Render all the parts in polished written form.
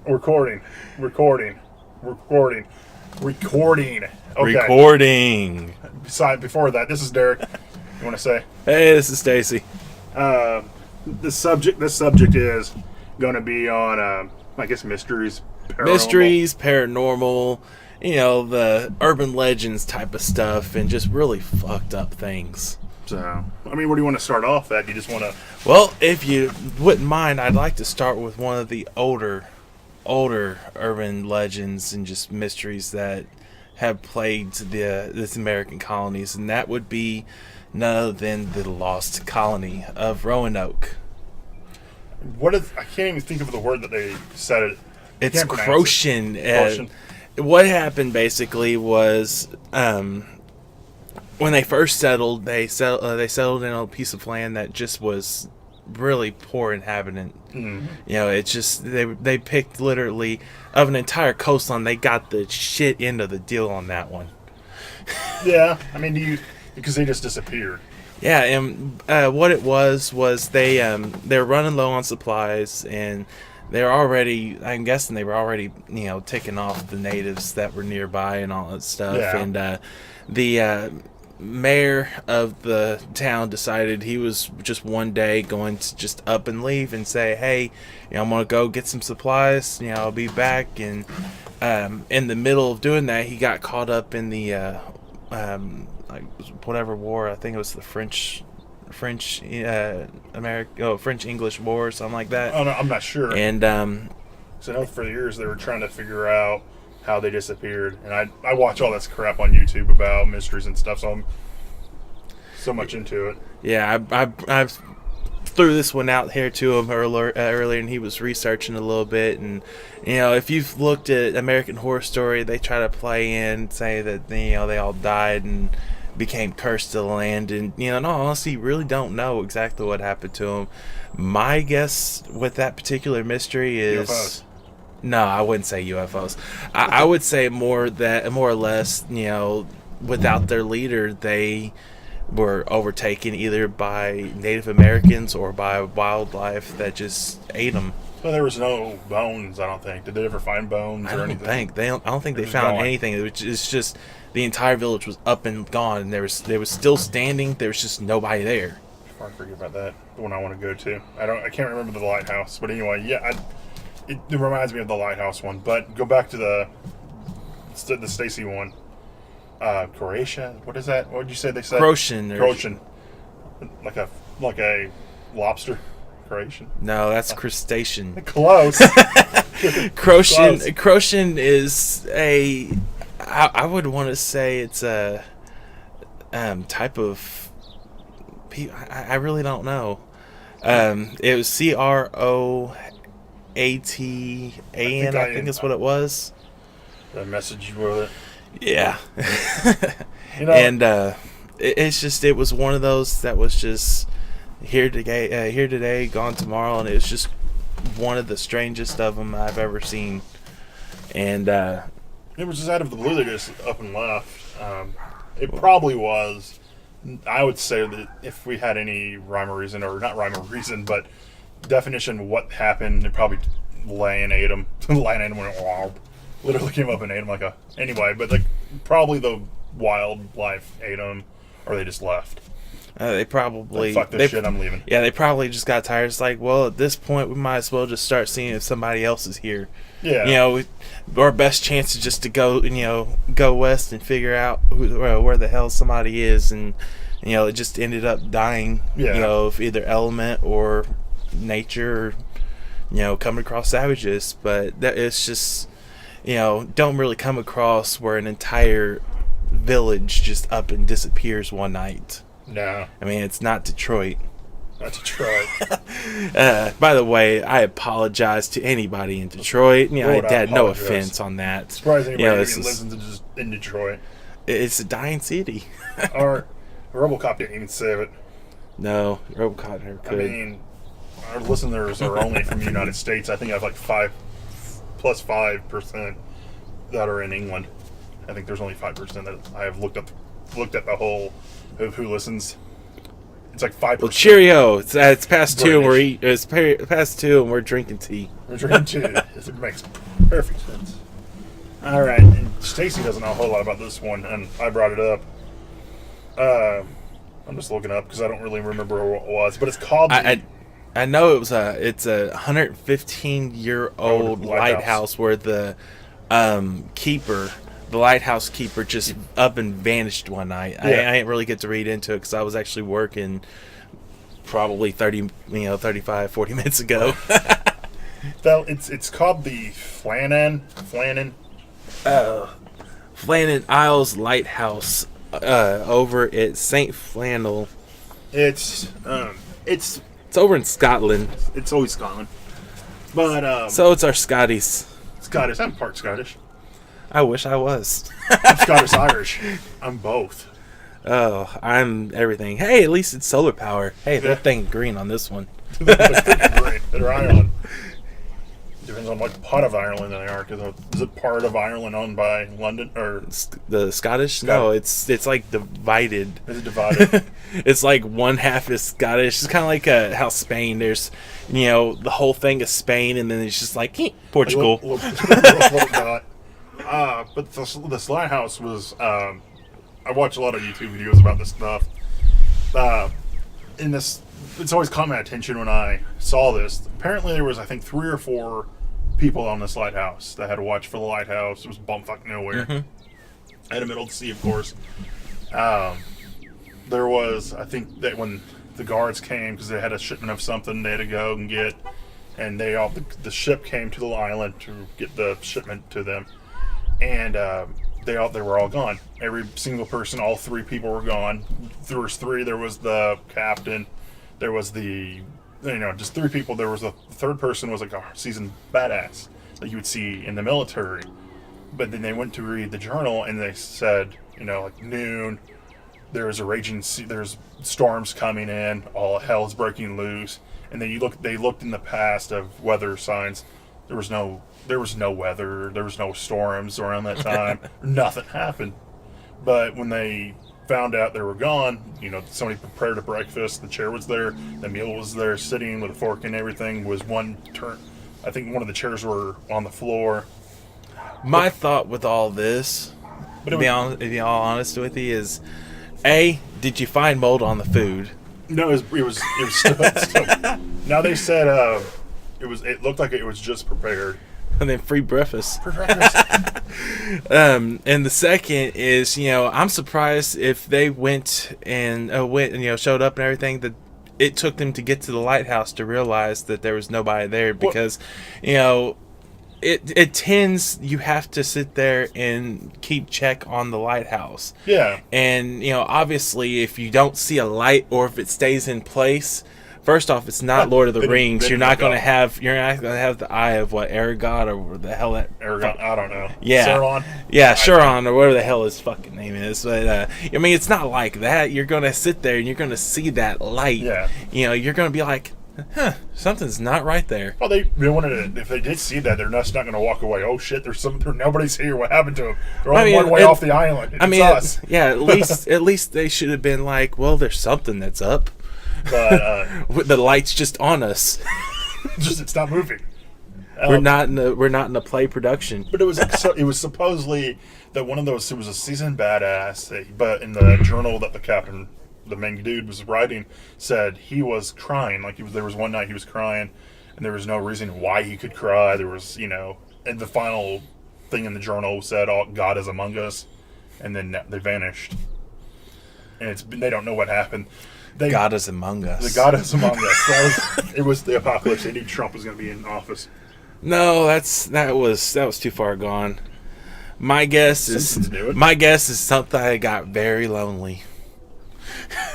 Recording. Okay. Recording. Before that, this is Derek. You want to say? Hey, this is Stacy. This subject is going to be on, I guess, mysteries, paranormal, the urban legends type of stuff, and just really fucked up things. So, I mean, where do you want to start off at? You just want to... Well, if you wouldn't mind, I'd like to start with one of the older urban legends and just mysteries that have plagued this American colonies, and that would be none other than the lost colony of Roanoke. What is? I can't even think of the word that they said it. It's Croatian. What happened basically was when they first settled, they settled in a piece of land that just was really poor inhabitant. Mm-hmm. It's just they picked literally of an entire coastline. They got the shit end of the deal on that one. Yeah, I mean, because they just disappeared. Yeah, and what it was they're running low on supplies, and I'm guessing they were already ticking off the natives that were nearby and all that stuff. Yeah. And the mayor of the town decided he was just one day going to just up and leave and say, hey, I'm going to go get some supplies, I'll be back. And in the middle of doing that, he got caught up in the whatever war. I think it was the French English war or something like that. Oh, no, I'm not sure. And so I know for years they were trying to figure out how they disappeared, and I watch all this crap on YouTube about mysteries and stuff, so I'm so much into it. Yeah, I threw this one out here to him earlier, and he was researching a little bit. And if you've looked at American Horror Story, they try to play in, say that they all died and became cursed to the land, and in all honesty, you really don't know exactly what happened to them. My guess with that particular mystery is UFOs. No, I wouldn't say UFOs. I would say more or less, without their leader, they were overtaken either by Native Americans or by wildlife that just ate them. Well, there was no bones, I don't think. Did they ever find bones or anything? I don't think they found anything. It's just the entire village was up and gone, and they was still standing. There was just nobody there. I forget about that. The one I want to go to. I can't remember the lighthouse, but anyway, yeah, it reminds me of the lighthouse one. But go back to the Stacy one. Croatia. What is that? What did you say they said? Croatian. Like a lobster. Croatian. No, that's crustacean. Close. Croatian is I would want to say it's a type of. I really don't know. It was Croatan. I think that's what it was. The message you with it. Yeah. And it was one of those that was just here today, gone tomorrow, and it was just one of the strangest of them I've ever seen. And it was just out of the blue. They just up and left. It probably was. I would say that if we had any rhyme or reason, or not rhyme or reason, but definition of what happened, it probably lion ate them. Lion ate them, went wow. Literally came up and ate them anyway. But probably the wildlife ate them, or they just left. They probably fuck this shit. I'm leaving. Yeah, they probably just got tired. It's like, well, at this point, we might as well just start seeing if somebody else is here. Yeah. Our best chance is just to go west and figure out where the hell somebody is, and it just ended up dying. Yeah. Of either element or nature, or coming across savages. But it's just, don't really come across where an entire village just up and disappears one night. No. I mean, it's not Detroit. Not Detroit. By the way, I apologize to anybody in Detroit. I had no offense on that. Surprised anybody even lives in Detroit. It's a dying city. Our RoboCop didn't even save it. No, RoboCop never could. I mean, our listeners are only from the United States. I think I have 5% that are in England. I think there's only 5% that I have looked at the whole of who listens. It's like 5%. Well, cheerio! It's past 2 and it's past 2 and we're drinking tea. The dream too. It makes perfect sense. All right, and Stacy doesn't know a whole lot about this one, and I brought it up. I'm just looking up because I don't really remember what it was, but it's called. I know it's a 115-year-old lighthouse where the lighthouse keeper just up and vanished one night. Yeah. I didn't really get to read into it because I was actually working probably 35, 40 minutes ago. It's called the Flannan Isles Lighthouse over at St. Flannel. It's over in Scotland. It's always Scotland, but so it's our Scotties. Scottish. I'm part Scottish. I wish I was. I'm Scottish Irish. I'm both. Oh, I'm everything. Hey, at least it's solar power. Hey, they're thinking green on this one. They're thinking green. They're Ireland. Depends on what part of Ireland they are. Cause is it part of Ireland owned by London or the Scottish? No, it's like divided. Is it divided? It's like one half is Scottish. It's kind of like how Spain. There's the whole thing is Spain, and then it's just like Portugal. But this lighthouse was. I watch a lot of YouTube videos about this stuff. It's always caught my attention when I saw this. Apparently, there was, I think, 3 or 4 people on this lighthouse that had to watch for the lighthouse. It was bumfuck nowhere. In the middle of the sea, of course. There was, I think, that when the guards came, because they had a shipment of something they had to go and get, and the ship came to the island to get the shipment to them, and they were all gone. Every single person, all 3 people were gone. There was 3. There was the captain. There was just 3 people. There was the third person was like a seasoned badass that you would see in the military. But then they went to read the journal and they said, like noon, there's a raging sea, there's storms coming in, all hell's breaking loose. And then they looked in the past of weather signs. There was no weather, there was no storms around that time. Nothing happened. But when they found out they were gone, somebody prepared a breakfast, the chair was there, the meal was there, sitting with a fork and everything, was one turn. I think one of the chairs were on the floor. My thought with all this, to be all honest with you, is A, did you find mold on the food? No, it was still. Now they said it looked like it was just prepared. And then free breakfast. For breakfast. And the second is, I'm surprised if they went and showed up and everything, that it took them to get to the lighthouse to realize that there was nobody there, because, it tends, you have to sit there and keep check on the lighthouse. Yeah. And, obviously if you don't see a light or if it stays in place, first off, it's not Lord of the Rings. You're not going to have the eye of Aragorn or the hell that Aragorn. I don't know. Yeah, Sauron. Yeah, Sauron or whatever the hell his fucking name is. But it's not like that. You're going to sit there and you're going to see that light. Yeah. You're going to be like, something's not right there. Well, they wanted to, if they did see that, they're just not going to walk away. Oh shit, nobody's here. What happened to them? They're only one way off the island. It's us. At least they should have been like, well, there's something that's up. But the light's just on us. It's not moving. We're not in a play production. But it was supposedly that one of those, it was a seasoned badass. But in the journal that the captain, the main dude, was writing, said he was crying. Like there was one night he was crying, and there was no reason why he could cry. There was and the final thing in the journal said, "Oh, God is among us," and then they vanished. And they don't know what happened. God is among us. The God is among us. It was the apocalypse. They knew Trump was going to be in office. No, that was too far gone. My guess is something I got very lonely.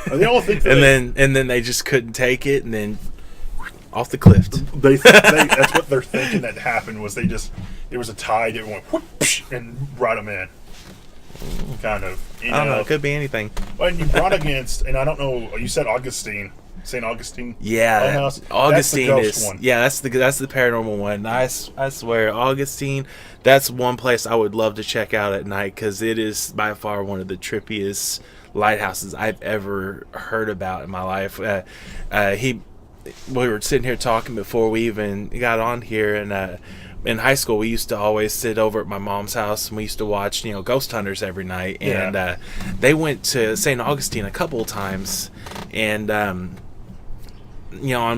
They all think that and then they just couldn't take it, and then off the cliff. That's what they're thinking that happened. Was there was a tide that went whoosh and brought them in. Kind of. I don't know. It could be anything. Well, and you brought against, and I don't know. You said Augustine, St. Augustine. Yeah, Lighthouse. Augustine that's the is. One. Yeah, that's the paranormal one. I swear, Augustine. That's one place I would love to check out at night, because it is by far one of the trippiest lighthouses I've ever heard about in my life. we were sitting here talking before we even got on here, and in high school we used to always sit over at my mom's house, and we used to watch Ghost Hunters every night. And they went to St. Augustine a couple of times, and on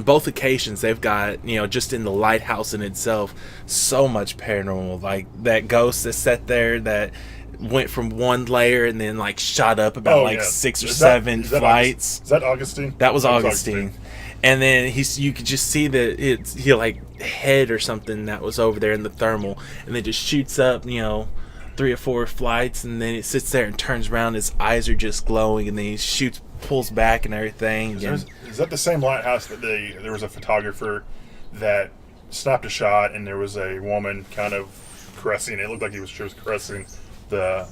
both occasions they've got just in the lighthouse in itself so much paranormal, like that ghost that sat there that went from one layer and then like shot up about 6 or 7 flights. Is that Augustine? That was Augustine. And then you could just see that he like head or something that was over there in the thermal, and then just shoots up 3 or 4 flights, and then it sits there and turns around. His eyes are just glowing, and then he pulls back and everything. Is that the same lighthouse that there was a photographer that snapped a shot, and there was a woman kind of caressing? It looked like she was caressing the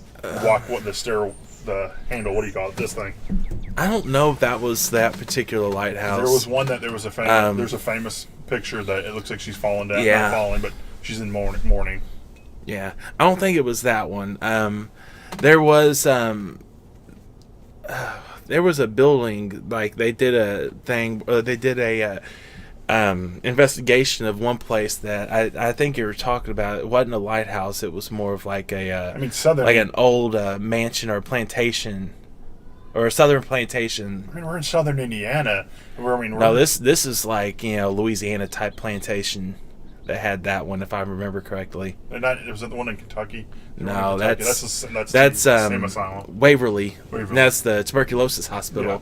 handle. What do you call it? This thing. I don't know if that was that particular lighthouse. There was one that there's a famous picture that it looks like she's falling down. Yeah. Not falling, but she's in mourning. Yeah, I don't think it was that one. There was a building, like they did a thing. They did a investigation of one place that I think you were talking about. It wasn't a lighthouse. It was more of like like an old mansion or plantation, or a southern plantation. I mean, we're in southern Indiana. This is like Louisiana type plantation that had that one, if I remember correctly. Was that the one in Kentucky? No, that's the same asylum. Waverly. That's the tuberculosis hospital,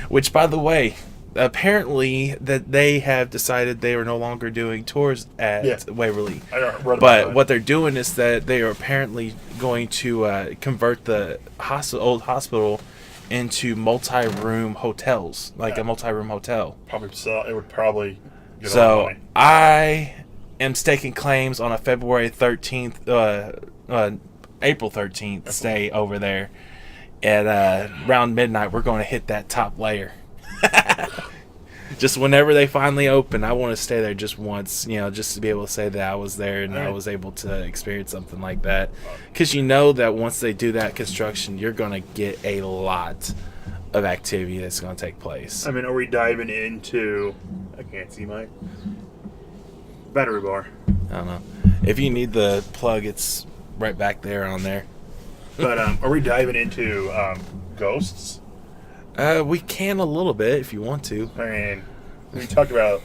which, by the way, apparently that they have decided they are no longer doing tours at Waverly. I read about but that. what they're doing is that they are apparently going to convert the old hospital into multi-room hotels, like a multi-room hotel. It would probably get a lot of So money. I am staking claims on a February 13th, April 13th stay over there. At around midnight, we're going to hit that top layer. Just whenever they finally open, I want to stay there just once, just to be able to say that I was there and I was able to experience something like that. Because that once they do that construction, you're going to get a lot of activity that's going to take place. I mean, are we diving into... I can't see my battery bar. I don't know. If you need the plug, it's right back there on there. But are we diving into ghosts? We can a little bit if you want to. I mean, we talked about